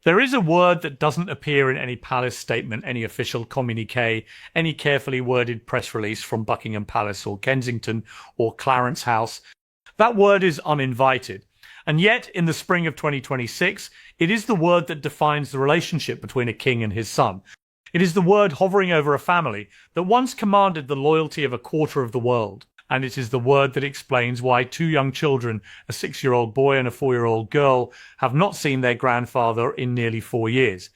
There is a word that doesn't appear in any palace statement, any official communique, any carefully worded press release from Buckingham Palace or Kensington or Clarence House. That word is uninvited. And yet, in the spring of 2026, it is the word that defines the relationship between a king and his son. It is the word hovering over a family that once commanded the loyalty of a quarter of the world. And it is the word that explains why two young children, a 6-year-old boy and a 4-year-old girl, have not seen their grandfather in nearly 4 years.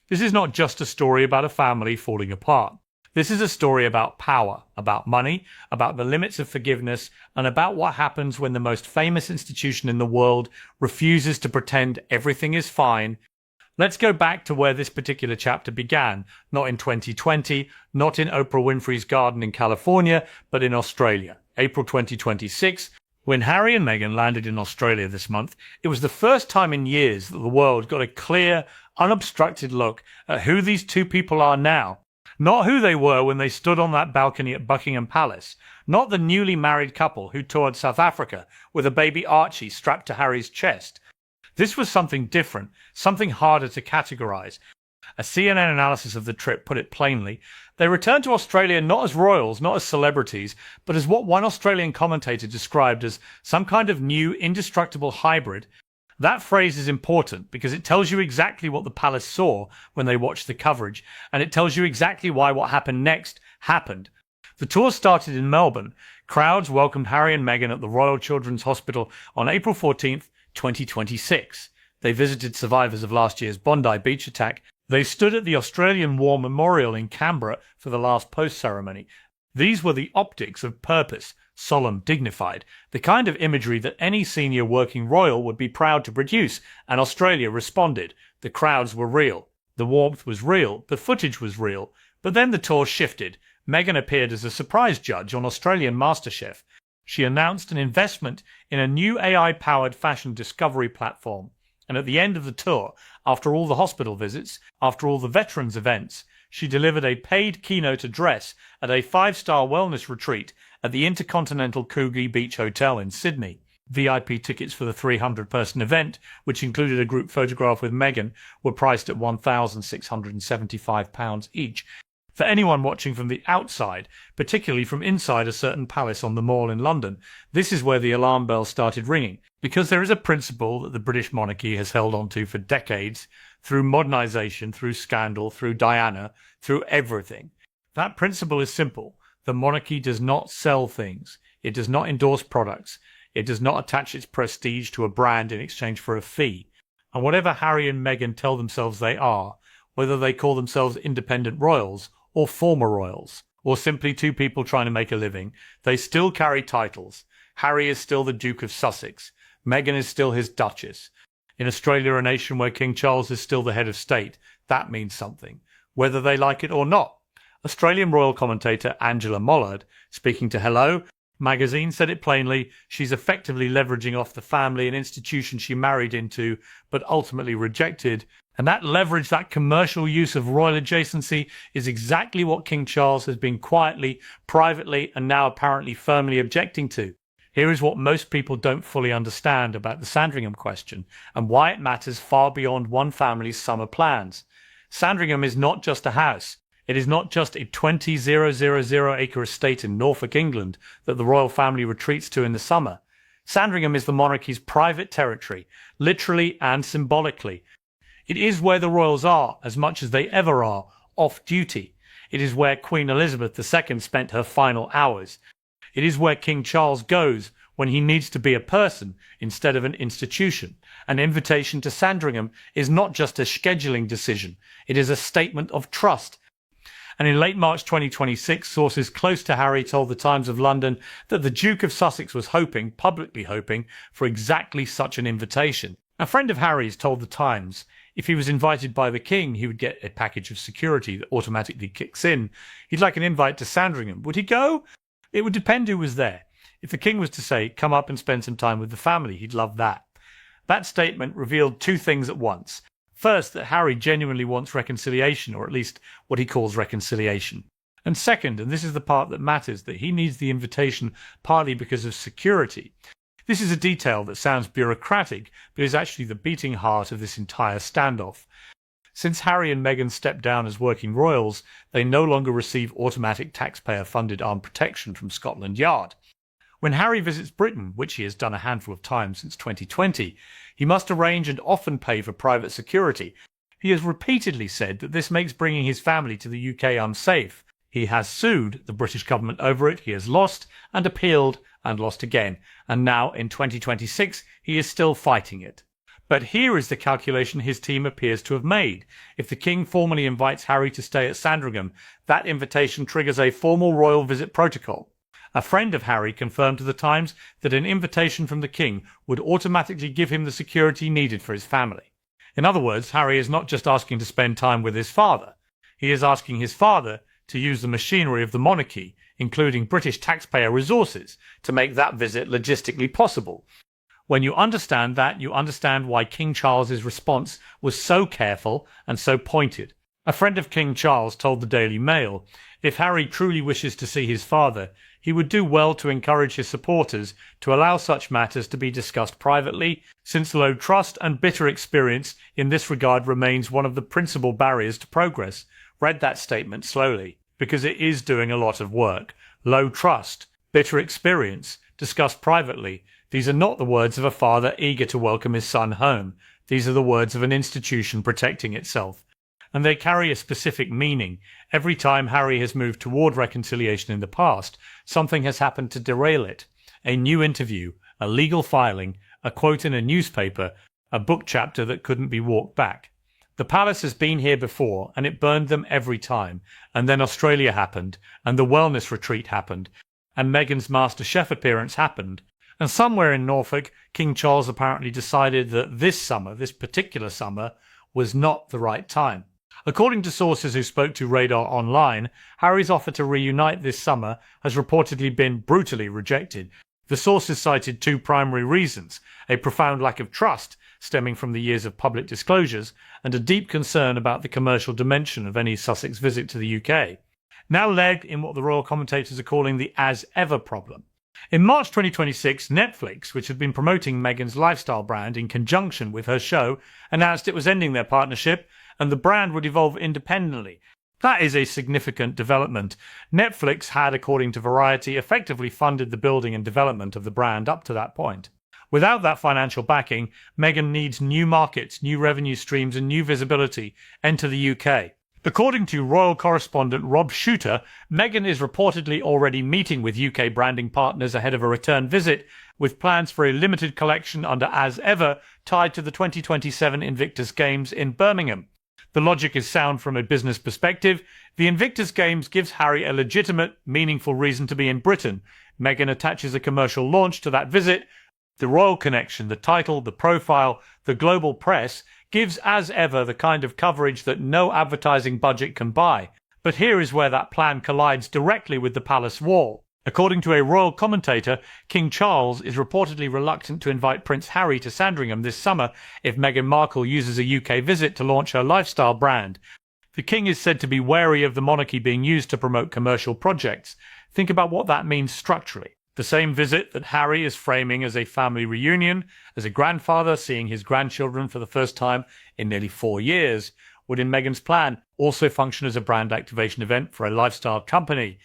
This is not just a story about a family falling apart. This is a story about power, about money, about the limits of forgiveness, and about what happens when the most famous institution in the world refuses to pretend everything is fine. Let's go back to where this particular chapter began, not in 2020, not in Oprah Winfrey's garden in California, but in Australia. April 2026, when Harry and Meghan landed in Australia this month, it was the first time in years that the world got a clear, unobstructed look at who these two people are now. Not who they were when they stood on that balcony at Buckingham Palace. Not the newly married couple who toured South Africa with a baby Archie strapped to Harry's chest. This was something different, something harder to categorize. A CNN analysis of the trip put it plainly. They returned to Australia not as royals, not as celebrities, but as what one Australian commentator described as some kind of new, indestructible hybrid. That phrase is important because it tells you exactly what the palace saw when they watched the coverage, and it tells you exactly why what happened next happened. The tour started in Melbourne. Crowds welcomed Harry and Meghan at the Royal Children's Hospital on April 14th, 2026. They visited survivors of last year's Bondi Beach attack. They stood at the Australian War Memorial in Canberra for the last post ceremony. These were the optics of purpose, solemn, dignified, the kind of imagery that any senior working royal would be proud to produce, and Australia responded. The crowds were real. The warmth was real. The footage was real. But then the tour shifted. Meghan appeared as a surprise judge on Australian MasterChef. She announced an investment in a new AI-powered fashion discovery platform. And at the end of the tour, after all the hospital visits, after all the veterans events, she delivered a paid keynote address at a 5-star wellness retreat at the Intercontinental Coogee Beach Hotel in Sydney. VIP tickets for the 300-person event, which included a group photograph with Meghan, were priced at £1,675 each. For anyone watching from the outside, particularly from inside a certain palace on the Mall in London, this is where the alarm bells started ringing, because there is a principle that the British monarchy has held on to for decades, through modernisation, through scandal, through Diana, through everything. That principle is simple. The monarchy does not sell things. It does not endorse products. It does not attach its prestige to a brand in exchange for a fee. And whatever Harry and Meghan tell themselves they are, whether they call themselves independent royals, or former royals, or simply two people trying to make a living, they still carry titles. Harry is still the Duke of Sussex. Meghan is still his Duchess. In Australia, a nation where King Charles is still the head of state, that means something, whether they like it or not. Australian royal commentator Angela Mollard, speaking to Hello magazine, said it plainly. She's effectively leveraging off the family and institution she married into, but ultimately rejected. And that leverage, that commercial use of royal adjacency, is exactly what King Charles has been quietly, privately, and now apparently firmly objecting to. Here is what most people don't fully understand about the Sandringham question, and why it matters far beyond one family's summer plans. Sandringham is not just a house. It is not just a 20,000-acre estate in Norfolk, England, that the royal family retreats to in the summer. Sandringham is the monarchy's private territory, literally and symbolically. It is where the royals are, as much as they ever are, off duty. It is where Queen Elizabeth II spent her final hours. It is where King Charles goes when he needs to be a person instead of an institution. An invitation to Sandringham is not just a scheduling decision. It is a statement of trust. And in late March 2026, sources close to Harry told the Times of London that the Duke of Sussex was hoping, publicly hoping, for exactly such an invitation. A friend of Harry's told the Times if he was invited by the King, he would get a package of security that automatically kicks in. He'd like an invite to Sandringham. Would he go? It would depend who was there. If the King was to say, come up and spend some time with the family, he'd love that. That statement revealed two things at once. First, that Harry genuinely wants reconciliation, or at least what he calls reconciliation. And second, and this is the part that matters, that he needs the invitation partly because of security. This is a detail that sounds bureaucratic, but is actually the beating heart of this entire standoff. Since Harry and Meghan stepped down as working royals, they no longer receive automatic taxpayer-funded armed protection from Scotland Yard. When Harry visits Britain, which he has done a handful of times since 2020, he must arrange and often pay for private security. He has repeatedly said that this makes bringing his family to the UK unsafe. He has sued the British government over it, he has lost and appealed and lost again, and now in 2026 he is still fighting it. But here is the calculation his team appears to have made. If the King formally invites Harry to stay at Sandringham, that invitation triggers a formal royal visit protocol. A friend of Harry confirmed to the Times that an invitation from the King would automatically give him the security needed for his family. In other words, Harry is not just asking to spend time with his father. He is asking his father to use the machinery of the monarchy, including British taxpayer resources, to make that visit logistically possible. When you understand that, you understand why King Charles's response was so careful and so pointed. A friend of King Charles told the Daily Mail, if Harry truly wishes to see his father, he would do well to encourage his supporters to allow such matters to be discussed privately, since low trust and bitter experience in this regard remains one of the principal barriers to progress. Read that statement slowly, because it is doing a lot of work. Low trust, bitter experience, discussed privately. These are not the words of a father eager to welcome his son home. These are the words of an institution protecting itself. And they carry a specific meaning. Every time Harry has moved toward reconciliation in the past, something has happened to derail it. A new interview, a legal filing, a quote in a newspaper, a book chapter that couldn't be walked back. The palace has been here before, and it burned them every time. And then Australia happened, and the wellness retreat happened, and Meghan's MasterChef appearance happened. And somewhere in Norfolk, King Charles apparently decided that this particular summer, was not the right time. According to sources who spoke to Radar Online, Harry's offer to reunite this summer has reportedly been brutally rejected. The sources cited two primary reasons: a profound lack of trust stemming from the years of public disclosures, and a deep concern about the commercial dimension of any Sussex visit to the UK. Now legged in what the royal commentators are calling the as-ever problem. In March 2026, Netflix, which had been promoting Meghan's lifestyle brand in conjunction with her show, announced it was ending their partnership and the brand would evolve independently. That is a significant development. Netflix had, according to Variety, effectively funded the building and development of the brand up to that point. Without that financial backing, Meghan needs new markets, new revenue streams and new visibility. Enter the UK. According to royal correspondent Rob Shooter, Meghan is reportedly already meeting with UK branding partners ahead of a return visit, with plans for a limited collection under As Ever tied to the 2027 Invictus Games in Birmingham. The logic is sound from a business perspective. The Invictus Games gives Harry a legitimate, meaningful reason to be in Britain. Meghan attaches a commercial launch to that visit. The royal connection, the title, the profile, the global press gives As Ever the kind of coverage that no advertising budget can buy. But here is where that plan collides directly with the palace wall. According to a royal commentator, King Charles is reportedly reluctant to invite Prince Harry to Sandringham this summer if Meghan Markle uses a UK visit to launch her lifestyle brand. The King is said to be wary of the monarchy being used to promote commercial projects. Think about what that means structurally. The same visit that Harry is framing as a family reunion, as a grandfather seeing his grandchildren for the first time in nearly 4 years, would in Meghan's plan also function as a brand activation event for a lifestyle company.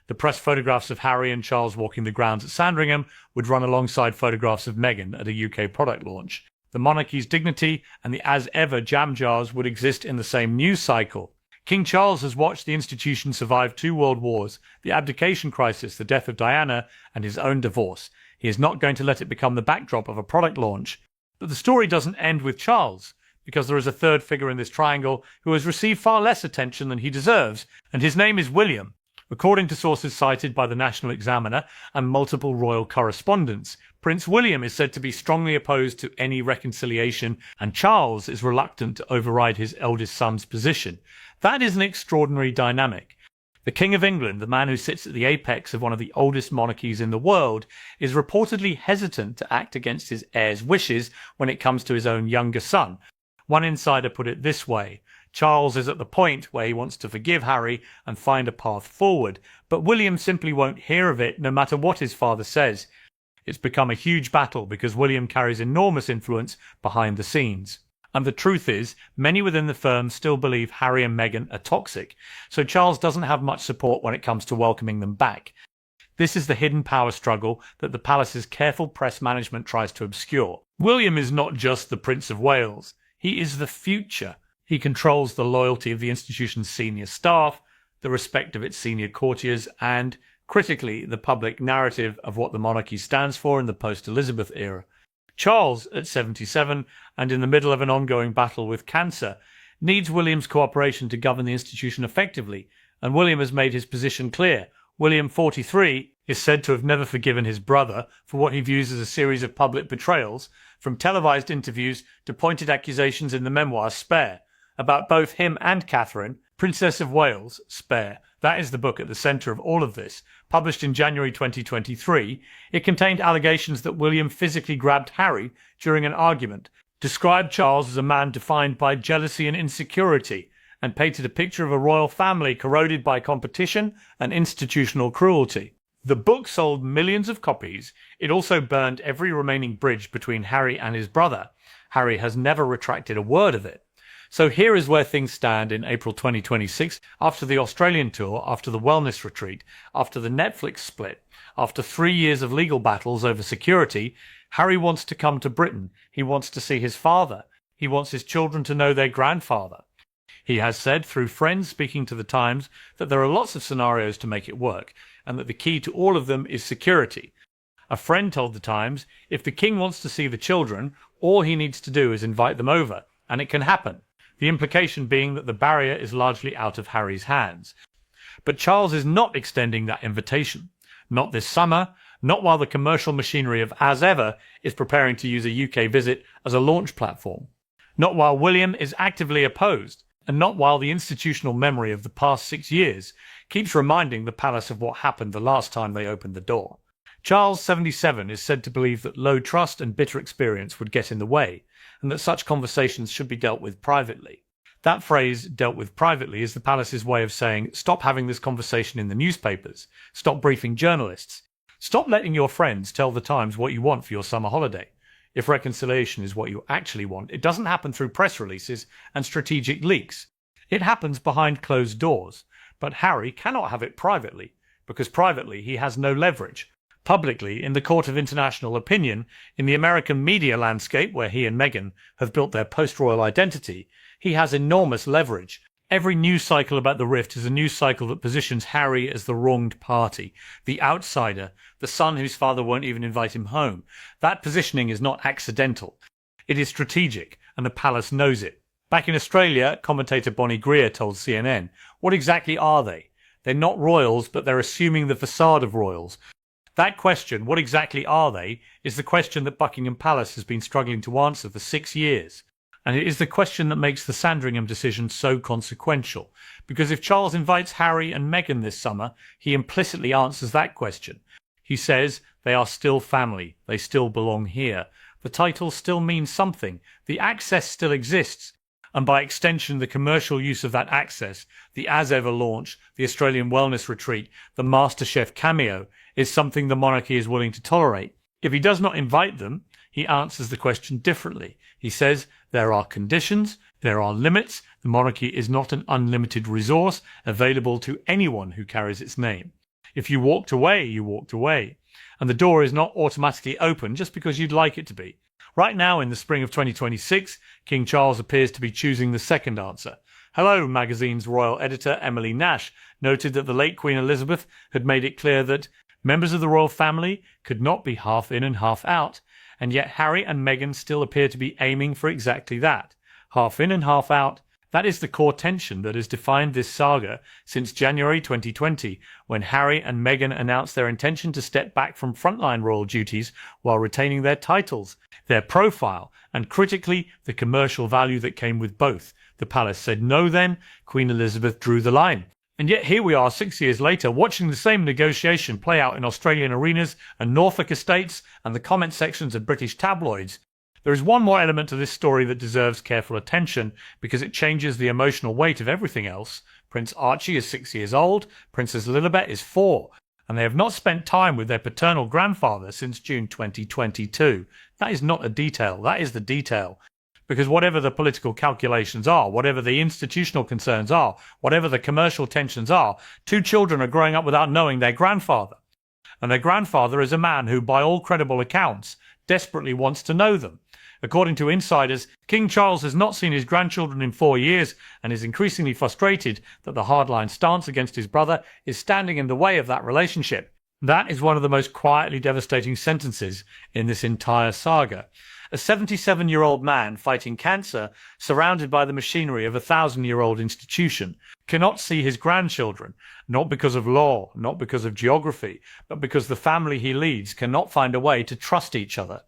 The press photographs of Harry and Charles walking the grounds at Sandringham would run alongside photographs of Meghan at a UK product launch. The monarchy's dignity and the as-ever jam jars would exist in the same news cycle. King Charles has watched the institution survive 2 world wars, the abdication crisis, the death of Diana, and his own divorce. He is not going to let it become the backdrop of a product launch. But the story doesn't end with Charles, because there is a third figure in this triangle who has received far less attention than he deserves, and his name is William. According to sources cited by the National Examiner and multiple royal correspondents, Prince William is said to be strongly opposed to any reconciliation, and Charles is reluctant to override his eldest son's position. That is an extraordinary dynamic. The King of England, the man who sits at the apex of one of the oldest monarchies in the world, is reportedly hesitant to act against his heir's wishes when it comes to his own younger son. One insider put it this way: Charles is at the point where he wants to forgive Harry and find a path forward, but William simply won't hear of it no matter what his father says. It's become a huge battle because William carries enormous influence behind the scenes. And the truth is, many within the firm still believe Harry and Meghan are toxic, so Charles doesn't have much support when it comes to welcoming them back. This is the hidden power struggle that the palace's careful press management tries to obscure. William is not just the Prince of Wales, he is the future. He controls the loyalty of the institution's senior staff, the respect of its senior courtiers, and, critically, the public narrative of what the monarchy stands for in the post-Elizabeth era. Charles, at 77, and in the middle of an ongoing battle with cancer, needs William's cooperation to govern the institution effectively, and William has made his position clear. William, 43, is said to have never forgiven his brother for what he views as a series of public betrayals, from televised interviews to pointed accusations in the memoir Spare, about both him and Catherine, Princess of Wales, Spare. That is the book at the centre of all of this. Published in January 2023, it contained allegations that William physically grabbed Harry during an argument, described Charles as a man defined by jealousy and insecurity, and painted a picture of a royal family corroded by competition and institutional cruelty. The book sold millions of copies. It also burned every remaining bridge between Harry and his brother. Harry has never retracted a word of it. So here is where things stand in April 2026, after the Australian tour, after the wellness retreat, after the Netflix split, after 3 years of legal battles over security. Harry wants to come to Britain. He wants to see his father. He wants his children to know their grandfather. He has said, through friends speaking to the Times, that there are lots of scenarios to make it work, and that the key to all of them is security. A friend told the Times, if the king wants to see the children, all he needs to do is invite them over, and it can happen. The implication being that the barrier is largely out of Harry's hands. But Charles is not extending that invitation. Not this summer, not while the commercial machinery of As Ever is preparing to use a UK visit as a launch platform. Not while William is actively opposed, and not while the institutional memory of the past 6 years keeps reminding the palace of what happened the last time they opened the door. Charles, 77, is said to believe that low trust and bitter experience would get in the way, and that such conversations should be dealt with privately. That phrase, dealt with privately, is the palace's way of saying, stop having this conversation in the newspapers, stop briefing journalists, stop letting your friends tell the Times what you want for your summer holiday. If reconciliation is what you actually want, it doesn't happen through press releases and strategic leaks. It happens behind closed doors. But Harry cannot have it privately, because privately he has no leverage. Publicly, in the court of international opinion, in the American media landscape where he and Meghan have built their post-royal identity, he has enormous leverage. Every news cycle about the rift is a news cycle that positions Harry as the wronged party, the outsider, the son whose father won't even invite him home. That positioning is not accidental. It is strategic, and the palace knows it. Back in Australia, commentator Bonnie Greer told CNN, what exactly are they? They're not royals, but they're assuming the facade of royals. That question, what exactly are they, is the question that Buckingham Palace has been struggling to answer for 6 years. And it is the question that makes the Sandringham decision so consequential. Because if Charles invites Harry and Meghan this summer, he implicitly answers that question. He says, they are still family, they still belong here. The title still means something, the access still exists. And by extension, the commercial use of that access, the As Ever launch, the Australian wellness retreat, the MasterChef cameo, is something the monarchy is willing to tolerate. If he does not invite them, he answers the question differently. He says, there are conditions, there are limits, the monarchy is not an unlimited resource available to anyone who carries its name. If you walked away, you walked away. And the door is not automatically open just because you'd like it to be. Right now, in the spring of 2026, King Charles appears to be choosing the second answer. Hello magazine's royal editor Emily Nash noted that the late Queen Elizabeth had made it clear that members of the royal family could not be half in and half out, and yet Harry and Meghan still appear to be aiming for exactly that. Half in and half out, that is the core tension that has defined this saga since January 2020, when Harry and Meghan announced their intention to step back from frontline royal duties while retaining their titles, their profile, and critically, the commercial value that came with both. The palace said no then, Queen Elizabeth drew the line. And yet here we are 6 years later, watching the same negotiation play out in Australian arenas and Norfolk estates and the comment sections of British tabloids. There is one more element to this story that deserves careful attention because it changes the emotional weight of everything else. Prince Archie is 6 years old, Princess Lilibet is 4, and they have not spent time with their paternal grandfather since June 2022. That is not a detail, that is the detail. Because whatever the political calculations are, whatever the institutional concerns are, whatever the commercial tensions are, two children are growing up without knowing their grandfather. And their grandfather is a man who, by all credible accounts, desperately wants to know them. According to insiders, King Charles has not seen his grandchildren in 4 years and is increasingly frustrated that the hardline stance against his brother is standing in the way of that relationship. That is one of the most quietly devastating sentences in this entire saga. A 77-year-old man fighting cancer, surrounded by the machinery of a 1,000-year-old institution, cannot see his grandchildren, not because of law, not because of geography, but because the family he leads cannot find a way to trust each other.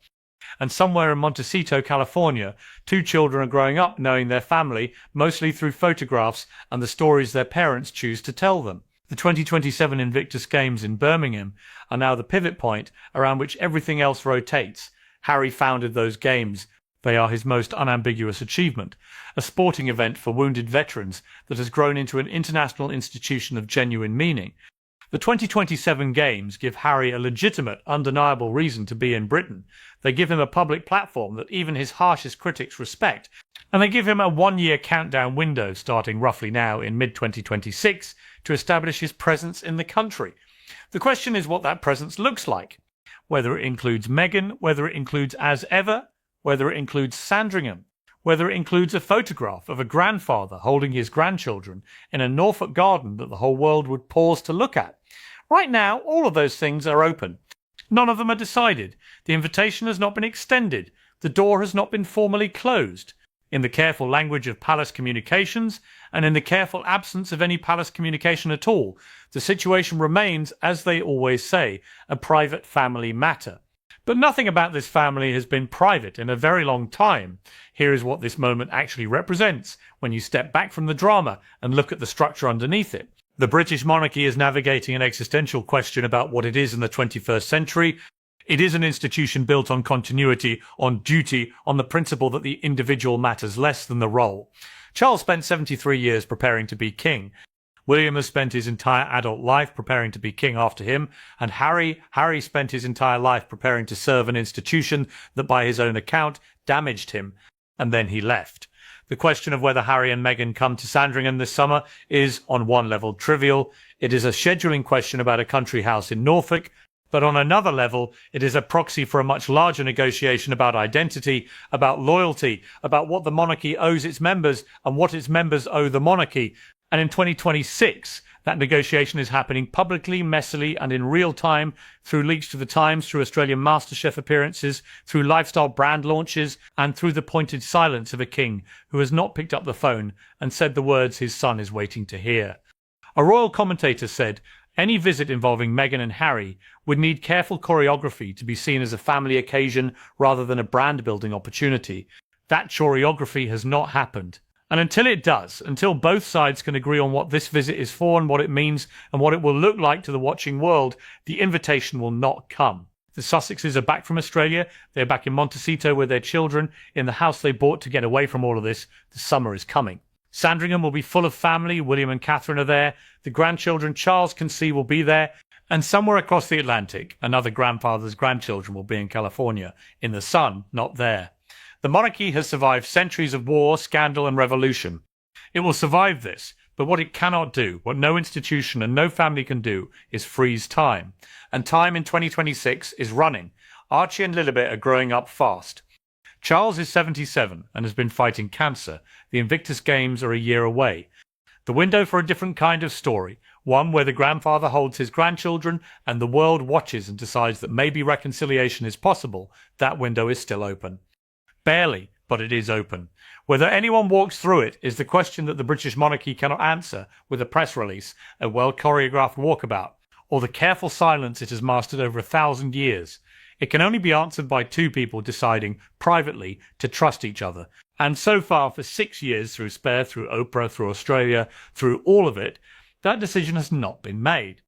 And somewhere in Montecito, California, two children are growing up knowing their family, mostly through photographs and the stories their parents choose to tell them. The 2027 Invictus Games in Birmingham are now the pivot point around which everything else rotates. Harry founded those games. They are his most unambiguous achievement, a sporting event for wounded veterans that has grown into an international institution of genuine meaning. The 2027 Games give Harry a legitimate, undeniable reason to be in Britain. They give him a public platform that even his harshest critics respect, and they give him a 1-year countdown window starting roughly now in mid-2026 to establish his presence in the country. The question is what that presence looks like. Whether it includes Meghan, whether it includes as ever, whether it includes Sandringham, whether it includes a photograph of a grandfather holding his grandchildren in a Norfolk garden that the whole world would pause to look at. Right now, all of those things are open. None of them are decided. The invitation has not been extended. The door has not been formally closed. In the careful language of palace communications, and in the careful absence of any palace communication at all, the situation remains, as they always say, a private family matter. But nothing about this family has been private in a very long time. Here is what this moment actually represents when you step back from the drama and look at the structure underneath it. The British monarchy is navigating an existential question about what it is in the 21st century. It is an institution built on continuity, on duty, on the principle that the individual matters less than the role. Charles spent 73 years preparing to be king. William has spent his entire adult life preparing to be king after him, and Harry spent his entire life preparing to serve an institution that by his own account damaged him, and then he left. The question of whether Harry and Meghan come to Sandringham this summer is, on one level, trivial. It is a scheduling question about a country house in Norfolk, but on another level, it is a proxy for a much larger negotiation about identity, about loyalty, about what the monarchy owes its members and what its members owe the monarchy. And in 2026, that negotiation is happening publicly, messily, and in real time through leaks to the Times, through Australian MasterChef appearances, through lifestyle brand launches, and through the pointed silence of a king who has not picked up the phone and said the words his son is waiting to hear. A royal commentator said, any visit involving Meghan and Harry would need careful choreography to be seen as a family occasion rather than a brand-building opportunity. That choreography has not happened. And until it does, until both sides can agree on what this visit is for and what it means and what it will look like to the watching world, the invitation will not come. The Sussexes are back from Australia. They're back in Montecito with their children, in the house they bought to get away from all of this. The summer is coming. Sandringham will be full of family. William and Catherine are there. The grandchildren Charles can see will be there. And somewhere across the Atlantic, another grandfather's grandchildren will be in California, in the sun, not there. The monarchy has survived centuries of war, scandal, and revolution. It will survive this, but what it cannot do, what no institution and no family can do, is freeze time. And time in 2026 is running. Archie and Lilibet are growing up fast. Charles is 77 and has been fighting cancer. The Invictus Games are a year away. The window for a different kind of story, one where the grandfather holds his grandchildren and the world watches and decides that maybe reconciliation is possible, that window is still open. Barely, but it is open. Whether anyone walks through it is the question that the British monarchy cannot answer with a press release, a well-choreographed walkabout, or the careful silence it has mastered over 1,000 years. It can only be answered by two people deciding, privately, to trust each other. And so far, for 6 years, through Spare, through Oprah, through Australia, through all of it, that decision has not been made.